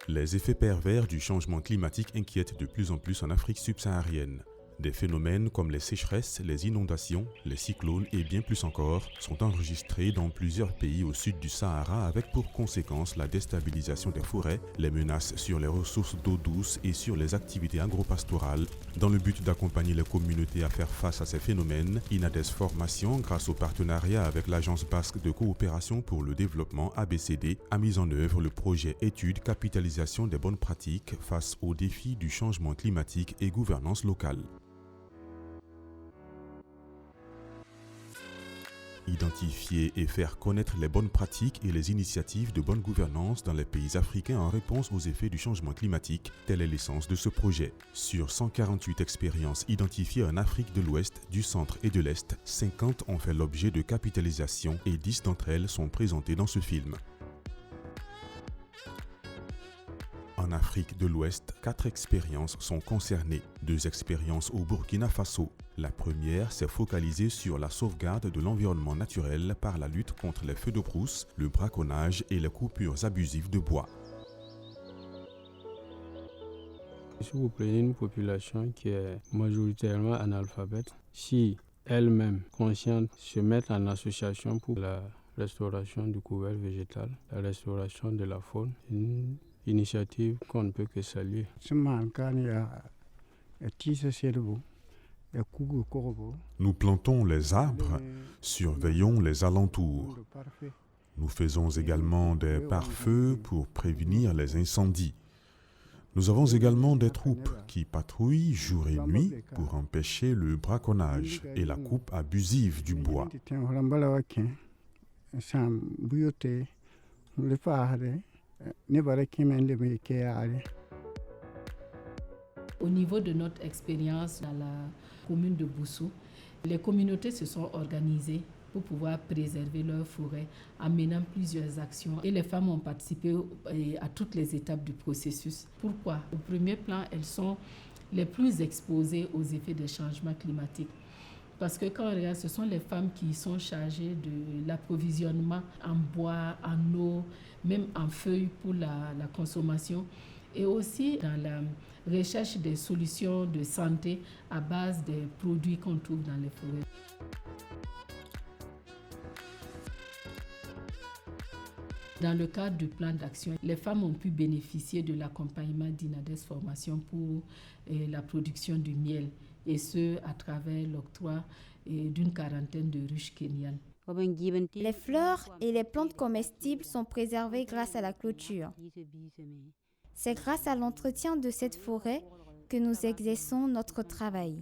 Les effets pervers du changement climatique inquiètent de plus en plus en Afrique subsaharienne. Des phénomènes comme les sécheresses, les inondations, les cyclones et bien plus encore sont enregistrés dans plusieurs pays au sud du Sahara avec pour conséquence la déstabilisation des forêts, les menaces sur les ressources d'eau douce et sur les activités agropastorales. Dans le but d'accompagner les communautés à faire face à ces phénomènes, INADES Formation, grâce au partenariat avec l'Agence basque de coopération pour le développement ABCD, a mis en œuvre le projet étude capitalisation des bonnes pratiques face aux défis du changement climatique et gouvernance locale. Identifier et faire connaître les bonnes pratiques et les initiatives de bonne gouvernance dans les pays africains en réponse aux effets du changement climatique, telle est l'essence de ce projet. Sur 148 expériences identifiées en Afrique de l'Ouest, du Centre et de l'Est, 50 ont fait l'objet de capitalisation et 10 d'entre elles sont présentées dans ce film. En Afrique de l'Ouest, 4 expériences sont concernées. 2 expériences au Burkina Faso. La première s'est focalisée sur la sauvegarde de l'environnement naturel par la lutte contre les feux de brousse, le braconnage et les coupures abusives de bois. Si vous prenez une population qui est majoritairement analphabète, si elle-même consciente se met en association pour la restauration du couvert végétal, la restauration de la faune, une initiative qu'on ne peut que saluer. Nous plantons les arbres, surveillons les alentours. Nous faisons également des pare-feux pour prévenir les incendies. Nous avons également des troupes qui patrouillent jour et nuit pour empêcher le braconnage et la coupe abusive du bois. Au niveau de notre expérience dans la commune de Boussou, les communautés se sont organisées pour pouvoir préserver leurs forêts en menant plusieurs actions. Et les femmes ont participé à toutes les étapes du processus. Pourquoi? Au premier plan, elles sont les plus exposées aux effets des changements climatiques. Parce que quand on regarde, ce sont les femmes qui sont chargées de l'approvisionnement en bois, en eau, même en feuilles pour la consommation. Et aussi dans la recherche des solutions de santé à base des produits qu'on trouve dans les forêts. Dans le cadre du plan d'action, les femmes ont pu bénéficier de l'accompagnement d'INADES Formation pour la production du miel, et ce à travers l'octroi d'une quarantaine de ruches kenyanes. Les fleurs et les plantes comestibles sont préservées grâce à la clôture. C'est grâce à l'entretien de cette forêt que nous exerçons notre travail.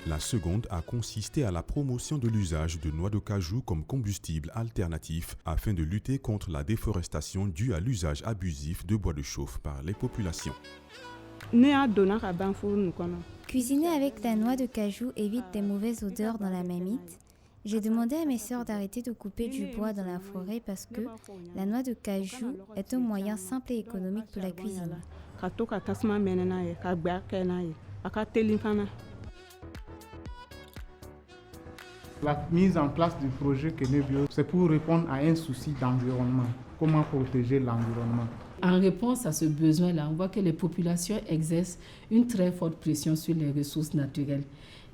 La seconde a consisté à la promotion de l'usage de noix de cajou comme combustible alternatif afin de lutter contre la déforestation due à l'usage abusif de bois de chauffe par les populations. Cuisiner avec la noix de cajou évite des mauvaises odeurs dans la marmite. J'ai demandé à mes sœurs d'arrêter de couper du bois dans la forêt parce que la noix de cajou est un moyen simple et économique pour la cuisine. La mise en place du projet Kenebio, c'est pour répondre à un souci d'environnement. Comment protéger l'environnement? En réponse à ce besoin-là, on voit que les populations exercent une très forte pression sur les ressources naturelles.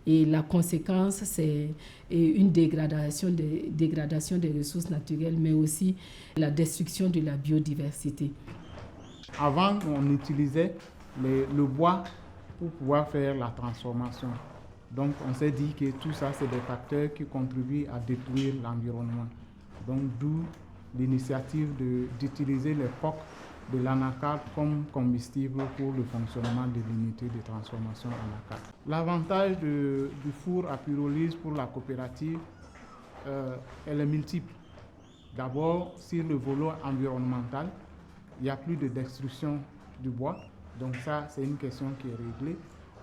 Et la conséquence, c'est une dégradation des ressources naturelles, mais aussi la destruction de la biodiversité. Avant, on utilisait le bois pour pouvoir faire la transformation. Donc, on s'est dit que tout ça, c'est des facteurs qui contribuent à détruire l'environnement. Donc, d'où l'initiative d'utiliser les coques de l'anacarde comme combustible pour le fonctionnement de l'unité de transformation anacarde. L'avantage du four à pyrolyse pour la coopérative, elle est multiple. D'abord, sur le volet environnemental, il n'y a plus de destruction du bois. Donc ça, c'est une question qui est réglée.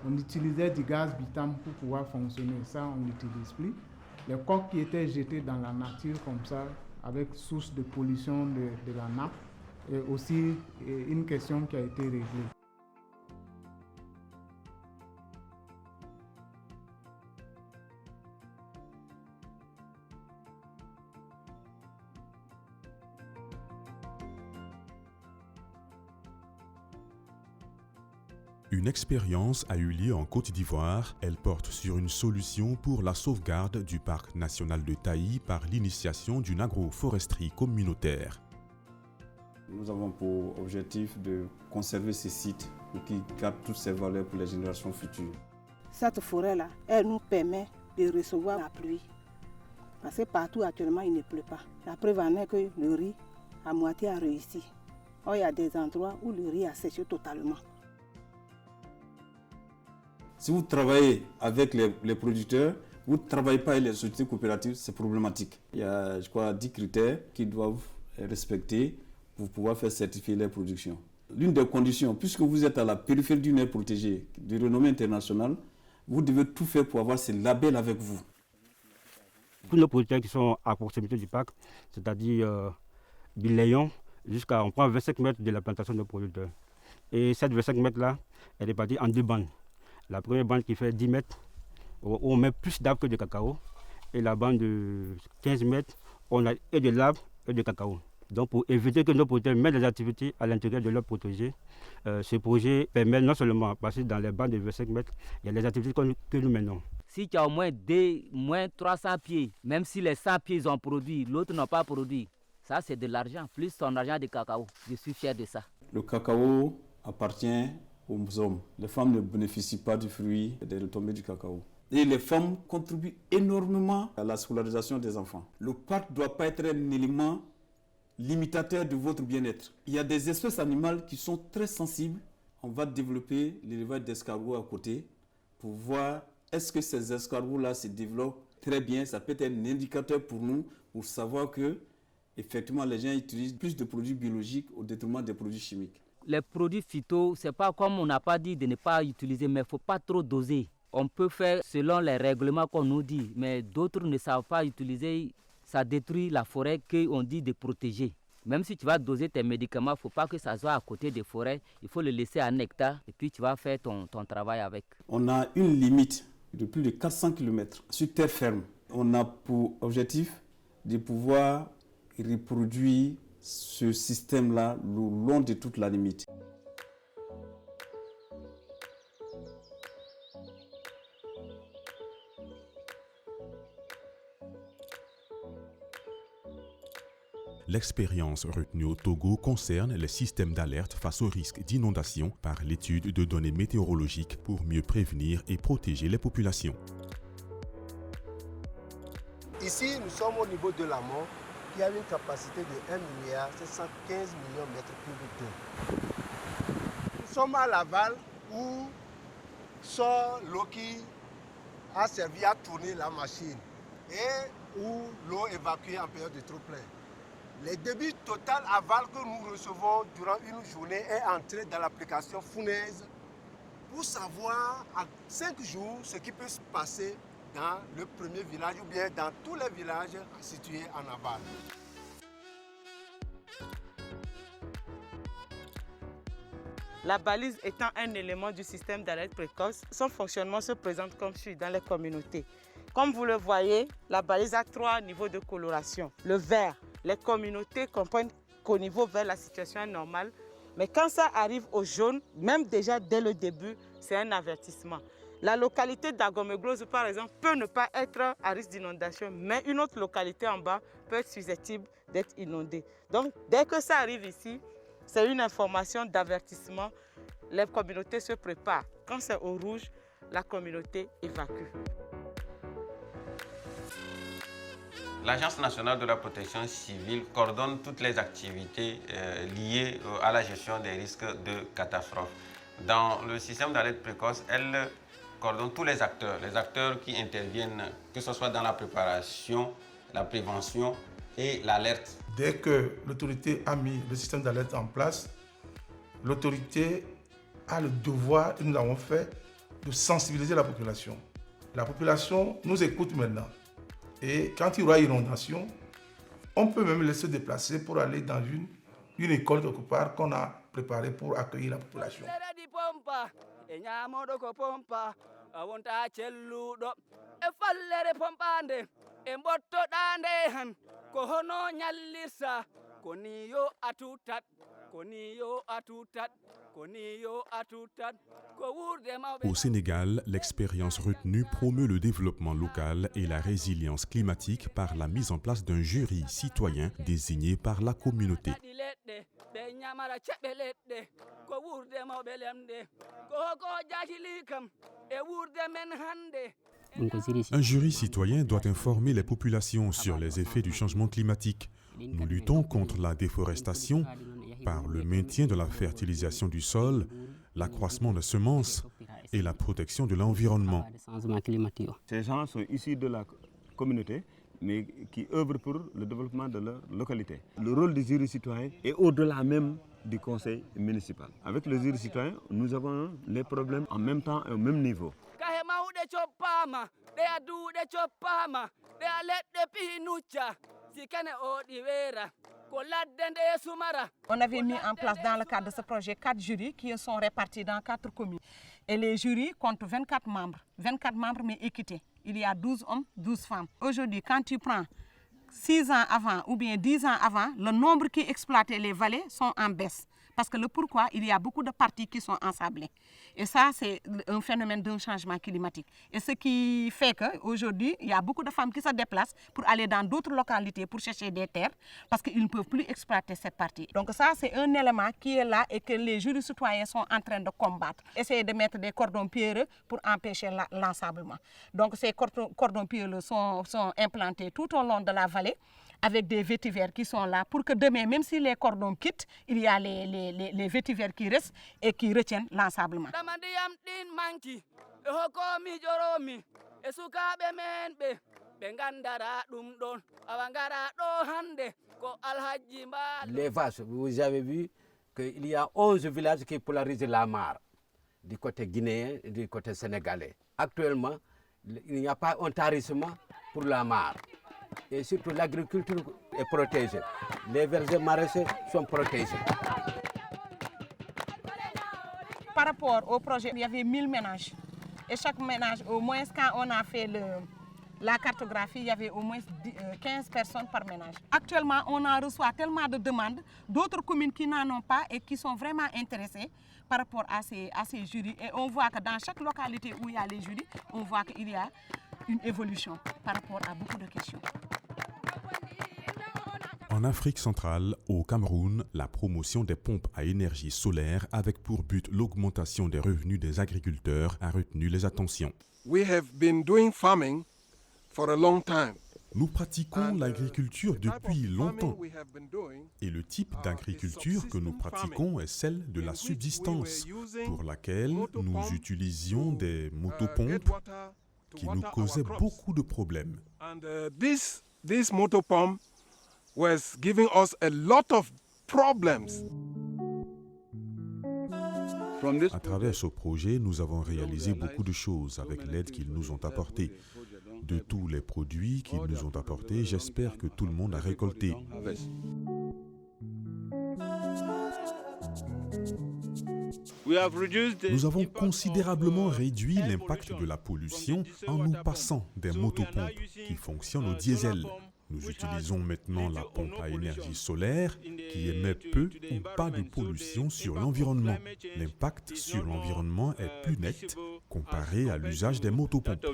On utilisait du gaz butane pour pouvoir fonctionner. Ça, on n'utilise plus. Les coques qui étaient jetées dans la nature comme ça, avec source de pollution de la nappe, est aussi une question qui a été réglée. Une expérience a eu lieu en Côte d'Ivoire. Elle porte sur une solution pour la sauvegarde du parc national de Taï par l'initiation d'une agroforesterie communautaire. Nous avons pour objectif de conserver ces sites pour qu'ils gardent toutes ces valeurs pour les générations futures. Cette forêt-là, elle nous permet de recevoir la pluie. Parce que partout actuellement, il ne pleut pas. La preuve en est que le riz à moitié a réussi. Or, il y a des endroits où le riz a séché totalement. Si vous travaillez avec les producteurs, vous ne travaillez pas avec les sociétés coopératives, c'est problématique. Il y a, je crois, 10 critères qu'ils doivent respecter pour pouvoir faire certifier leur production. L'une des conditions, puisque vous êtes à la périphérie d'une aire protégée de renommée internationale, vous devez tout faire pour avoir ces labels avec vous. Tous nos producteurs qui sont à proximité du parc, c'est-à-dire Biléon, on prend 25 mètres de la plantation de producteurs. Et cette 25 mètres-là, elle est partie en 2 bandes. La première bande qui fait 10 mètres, où on met plus d'arbres que de cacao. Et la bande de 15 mètres, on a et de l'arbre et de cacao. Donc pour éviter que nos producteurs mettent des activités à l'intérieur de leur protégé, ce projet permet non seulement de passer dans les bandes de 25 mètres, il y a les activités que nous menons. Si tu as au moins 300 pieds, même si les 100 pieds ont produit, l'autre n'a pas produit, ça c'est de l'argent, plus ton argent de cacao. Je suis fier de ça. Le cacao appartient aux hommes. Les femmes ne bénéficient pas du fruit et des retombées du cacao. Et les femmes contribuent énormément à la scolarisation des enfants. Le parc ne doit pas être un élément limitateur de votre bien-être. Il y a des espèces animales qui sont très sensibles. On va développer l'élevage d'escargots à côté pour voir est-ce que ces escargots-là se développent très bien. Ça peut être un indicateur pour nous pour savoir que effectivement les gens utilisent plus de produits biologiques au détriment des produits chimiques. Les produits phyto, c'est pas comme on n'a pas dit de ne pas utiliser, mais il ne faut pas trop doser. On peut faire selon les règlements qu'on nous dit, mais d'autres ne savent pas utiliser. Ça détruit la forêt qu'on dit de protéger. Même si tu vas doser tes médicaments, il ne faut pas que ça soit à côté des forêts. Il faut le laisser à un hectare et puis tu vas faire ton travail avec. On a une limite de plus de 400 km sur terre ferme. On a pour objectif de pouvoir reproduire ce système-là le long de toute la limite. L'expérience retenue au Togo concerne les systèmes d'alerte face au risque d'inondation par l'étude de données météorologiques pour mieux prévenir et protéger les populations. Ici, nous sommes au niveau de l'amont qui a une capacité de 1,715 milliard de mètres cubes d'eau. Nous sommes à l'aval où sort l'eau qui a servi à tourner la machine et où l'eau évacuée en période de trop-plein. Le débit total aval que nous recevons durant une journée est entré dans l'application Fournaise pour savoir en 5 jours ce qui peut se passer dans le premier village ou bien dans tous les villages situés en aval. La balise étant un élément du système d'alerte précoce, son fonctionnement se présente comme suit dans les communautés. Comme vous le voyez, la balise a 3 niveaux de coloration. Le vert, les communautés comprennent qu'au niveau vert, la situation est normale. Mais quand ça arrive au jaune, même déjà dès le début, c'est un avertissement. La localité d'Agomeglose, par exemple, peut ne pas être à risque d'inondation, mais une autre localité en bas peut être susceptible d'être inondée. Donc, dès que ça arrive ici, c'est une information d'avertissement. Les communautés se préparent. Quand c'est au rouge, la communauté évacue. L'Agence nationale de la protection civile coordonne toutes les activités liées à la gestion des risques de catastrophe. Dans le système d'alerte précoce, elle coordonne tous les acteurs qui interviennent, que ce soit dans la préparation, la prévention et l'alerte. Dès que l'autorité a mis le système d'alerte en place, l'autorité a le devoir, et nous l'avons fait, de sensibiliser la population. La population nous écoute maintenant. Et quand il y aura inondation, on peut même laisser déplacer pour aller dans une école quelque part qu'on a préparée pour accueillir la population. Au Sénégal, l'expérience retenue promeut le développement local et la résilience climatique par la mise en place d'un jury citoyen désigné par la communauté. Un jury citoyen doit informer les populations sur les effets du changement climatique. Nous luttons contre la déforestation par le maintien de la fertilisation du sol, l'accroissement de semences et la protection de l'environnement. Ces gens sont issus de la communauté, mais qui œuvrent pour le développement de leur localité. Le rôle du jury citoyen est au-delà même du conseil municipal. Avec le jury citoyen, nous avons les problèmes en même temps et au même niveau. On avait mis en place dans le cadre de ce projet 4 jurys qui sont répartis dans 4 communes. Et les jurys comptent 24 membres. 24 membres mais équités. Il y a 12 hommes, 12 femmes. Aujourd'hui, quand tu prends 6 ans avant ou bien 10 ans avant, le nombre qui exploitait les vallées sont en baisse. Parce que le pourquoi, il y a beaucoup de parties qui sont ensablées. Et ça, c'est un phénomène d'un changement climatique. Et ce qui fait qu'aujourd'hui, il y a beaucoup de femmes qui se déplacent pour aller dans d'autres localités pour chercher des terres parce qu'ils ne peuvent plus exploiter cette partie. Donc ça, c'est un élément qui est là et que les jurys citoyens sont en train de combattre. Essayer de mettre des cordons pierreux pour empêcher l'ensablement. Donc ces cordons pierreux sont implantés tout au long de la vallée avec des vétivers qui sont là pour que demain, même si les cordons quittent, il y a les vétivers qui restent et qui retiennent l'ensablement. Les vaches, vous avez vu qu'il y a 11 villages qui polarisent la mare du côté guinéen et du côté sénégalais. Actuellement, il n'y a pas un tarissement pour la mare. Et surtout l'agriculture est protégée. Les vergers maraîchers sont protégés. Par rapport au projet, il y avait 1000 ménages. Et chaque ménage, au moins quand on a fait la cartographie, il y avait au moins 15 personnes par ménage. Actuellement, on en reçoit tellement de demandes d'autres communes qui n'en ont pas et qui sont vraiment intéressées par rapport à ces jurys. Et on voit que dans chaque localité où il y a les jurys, on voit qu'il y a une évolution par rapport à beaucoup de questions. En Afrique centrale, au Cameroun, la promotion des pompes à énergie solaire avec pour but l'augmentation des revenus des agriculteurs a retenu les attentions. We have been doing farming for a long time. Nous pratiquons l'agriculture depuis longtemps et le type d'agriculture que nous pratiquons est celle de la subsistance pour laquelle nous utilisions des motopompes qui nous causaient beaucoup de problèmes. This motopump was giving us a lot of problems. À travers ce projet, nous avons réalisé beaucoup de choses avec l'aide qu'ils nous ont apportée. De tous les produits qu'ils nous ont apportés, j'espère que tout le monde a récolté. Nous avons considérablement réduit l'impact de la pollution en nous passant des motopompes qui fonctionnent au diesel. Nous utilisons maintenant la pompe à énergie solaire qui émet peu ou pas de pollution sur l'environnement. L'impact sur l'environnement est plus net comparé à l'usage des motopompes.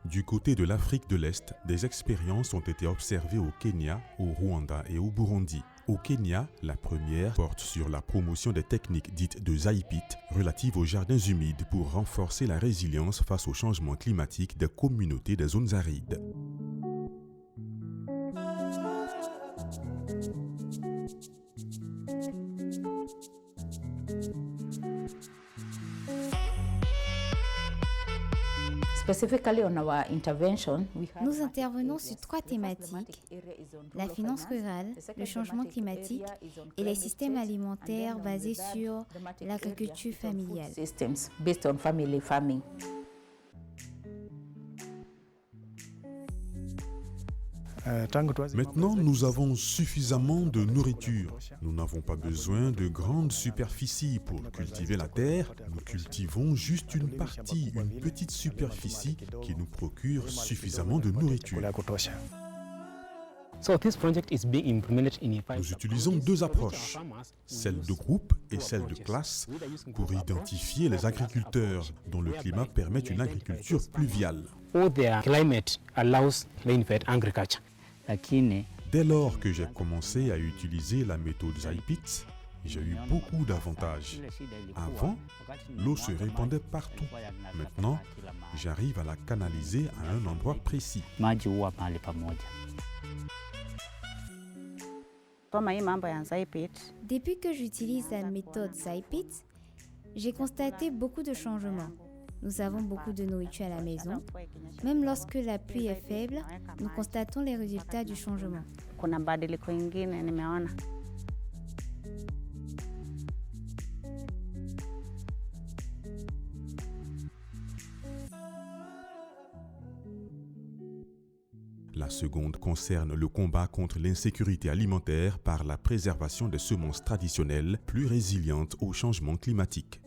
Du côté de l'Afrique de l'Est, des expériences ont été observées au Kenya, au Rwanda et au Burundi. Au Kenya, la première porte sur la promotion des techniques dites de Zaipit relatives aux jardins humides pour renforcer la résilience face au changement climatique des communautés des zones arides. Nous intervenons sur 3 thématiques, la finance rurale, le changement climatique et les systèmes alimentaires basés sur l'agriculture familiale. Maintenant, nous avons suffisamment de nourriture. Nous n'avons pas besoin de grandes superficies pour cultiver la terre. Nous cultivons juste une partie, une petite superficie qui nous procure suffisamment de nourriture. Nous utilisons deux approches, celle de groupe et celle de classe, pour identifier les agriculteurs dont le climat permet une agriculture pluviale. Dès lors que j'ai commencé à utiliser la méthode ZyPit, j'ai eu beaucoup d'avantages. Avant, l'eau se répandait partout. Maintenant, j'arrive à la canaliser à un endroit précis. Depuis que j'utilise la méthode ZyPit, j'ai constaté beaucoup de changements. Nous avons beaucoup de nourriture à la maison. Même lorsque la pluie est faible, nous constatons les résultats du changement. La seconde concerne le combat contre l'insécurité alimentaire par la préservation des semences traditionnelles plus résilientes au changement climatique.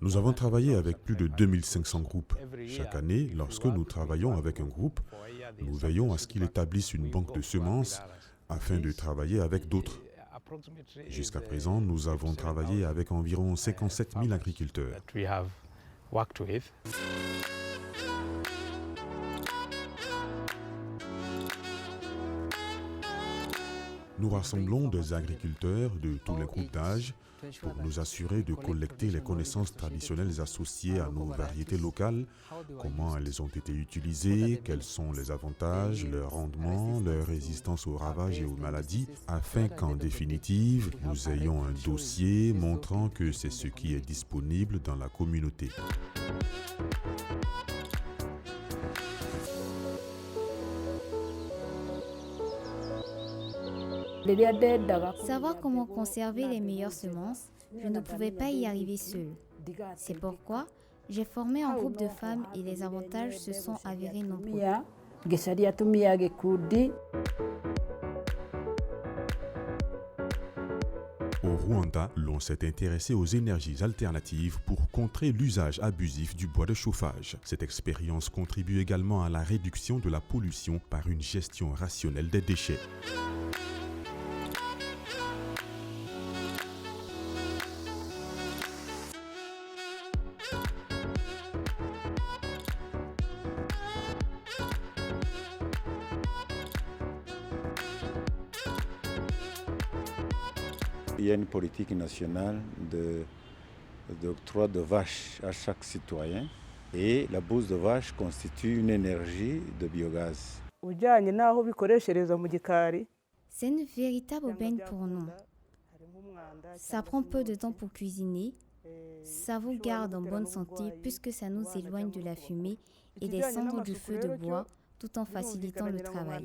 Nous avons travaillé avec plus de 2500 groupes. Chaque année, lorsque nous travaillons avec un groupe, nous veillons à ce qu'il établisse une banque de semences afin de travailler avec d'autres. Jusqu'à présent, nous avons travaillé avec environ 57 000 agriculteurs. Nous rassemblons des agriculteurs de tous les groupes d'âge pour nous assurer de collecter les connaissances traditionnelles associées à nos variétés locales, comment elles ont été utilisées, quels sont les avantages, leur rendement, leur résistance aux ravages et aux maladies, afin qu'en définitive, nous ayons un dossier montrant que c'est ce qui est disponible dans la communauté. Savoir comment conserver les meilleures semences, je ne pouvais pas y arriver seule. C'est pourquoi j'ai formé un groupe de femmes et les avantages se sont avérés nombreux. Au Rwanda, l'on s'est intéressé aux énergies alternatives pour contrer l'usage abusif du bois de chauffage. Cette expérience contribue également à la réduction de la pollution par une gestion rationnelle des déchets. Il y a une politique nationale d'octroi de vaches à chaque citoyen et la bouse de vache constitue une énergie de biogaz. C'est une véritable aubaine pour nous. Ça prend peu de temps pour cuisiner, ça vous garde en bonne santé puisque ça nous éloigne de la fumée et des cendres du feu de bois tout en facilitant le travail.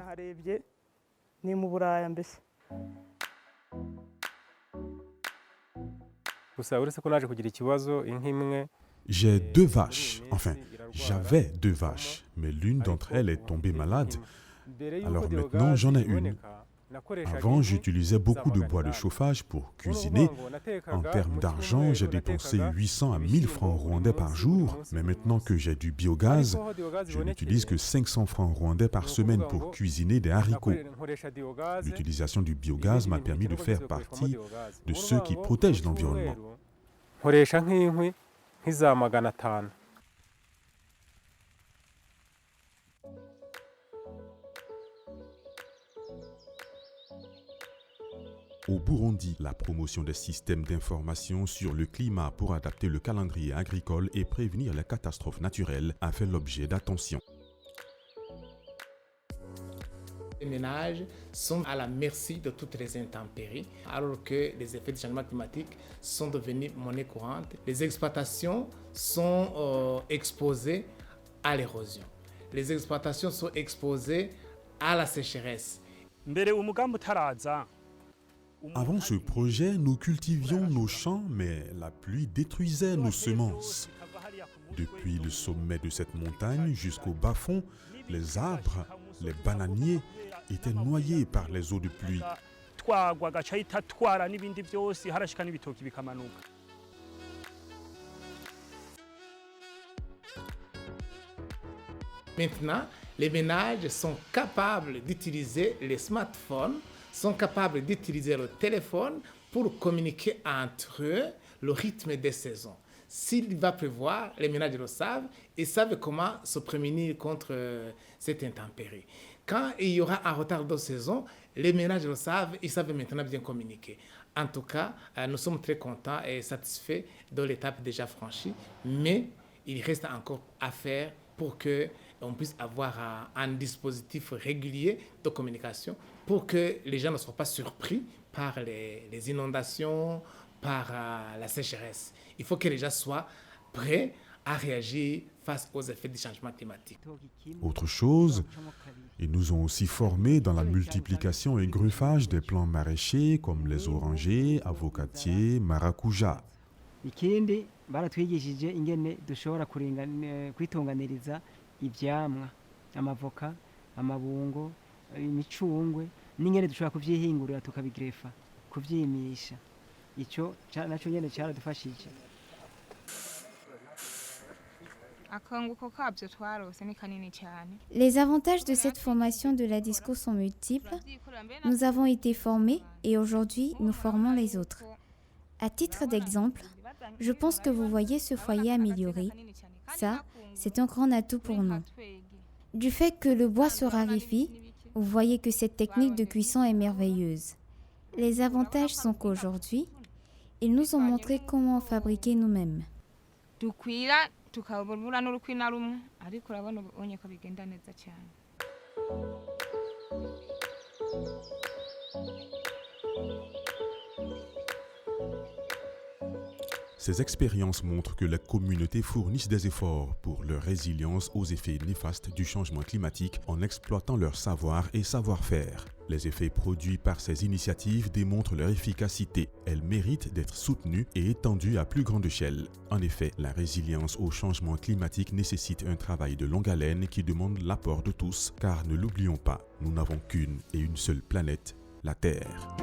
J'ai deux vaches, enfin, j'avais deux vaches, mais l'une d'entre elles est tombée malade, alors maintenant j'en ai une. Avant, j'utilisais beaucoup de bois de chauffage pour cuisiner. En termes d'argent, j'ai dépensé 800 à 1000 francs rwandais par jour, mais maintenant que j'ai du biogaz, je n'utilise que 500 francs rwandais par semaine pour cuisiner des haricots. L'utilisation du biogaz m'a permis de faire partie de ceux qui protègent l'environnement. Au Burundi, la promotion des systèmes d'information sur le climat pour adapter le calendrier agricole et prévenir les catastrophes naturelles a fait l'objet d'attention. Les ménages sont à la merci de toutes les intempéries, alors que les effets du changement climatique sont devenus monnaie courante. Les exploitations sont exposées à l'érosion. Les exploitations sont exposées à la sécheresse. Avant ce projet, nous cultivions nos champs, mais la pluie détruisait nos semences. Depuis le sommet de cette montagne jusqu'au bas-fond, les arbres, les bananiers étaient noyés par les eaux de pluie. Maintenant, les ménages sont capables d'utiliser les smartphones, sont capables d'utiliser le téléphone pour communiquer entre eux le rythme des saisons. S'il va pleuvoir, les ménages le savent et savent comment se prémunir contre cette intempérie. Quand il y aura un retard de saison, les ménages le savent, ils savent maintenant bien communiquer. En tout cas, nous sommes très contents et satisfaits de l'étape déjà franchie, mais il reste encore à faire pour qu'on puisse avoir un dispositif régulier de communication pour que les gens ne soient pas surpris par les inondations, par la sécheresse. Il faut que les gens soient prêts à réagir face aux effets du changement climatique. Autre chose, ils nous ont aussi formés dans la multiplication et gruffage des plants maraîchers comme les orangers, avocatiers, maracuja. Ikindi baratwigishije ingene dushobora kwitunganiriza ivyamwa, amavoka, amabungo, imicungwe, n'ingene dushobora kuvyihingurira tukabigrefa, kuvyimisha. Ico naco nyene caradufashije. Les avantages de cette formation de la DISCO sont multiples. Nous avons été formés et aujourd'hui nous formons les autres. À titre d'exemple, je pense que vous voyez ce foyer amélioré. Ça, c'est un grand atout pour nous. Du fait que le bois se raréfie, vous voyez que cette technique de cuisson est merveilleuse. Les avantages sont qu'aujourd'hui, ils nous ont montré comment fabriquer nous-mêmes. Ces expériences montrent que les communautés fournissent des efforts pour leur résilience aux effets néfastes du changement climatique en exploitant leur savoir et savoir-faire. Les effets produits par ces initiatives démontrent leur efficacité. Elles méritent d'être soutenues et étendues à plus grande échelle. En effet, la résilience au changement climatique nécessite un travail de longue haleine qui demande l'apport de tous, car ne l'oublions pas, nous n'avons qu'une et une seule planète, la Terre.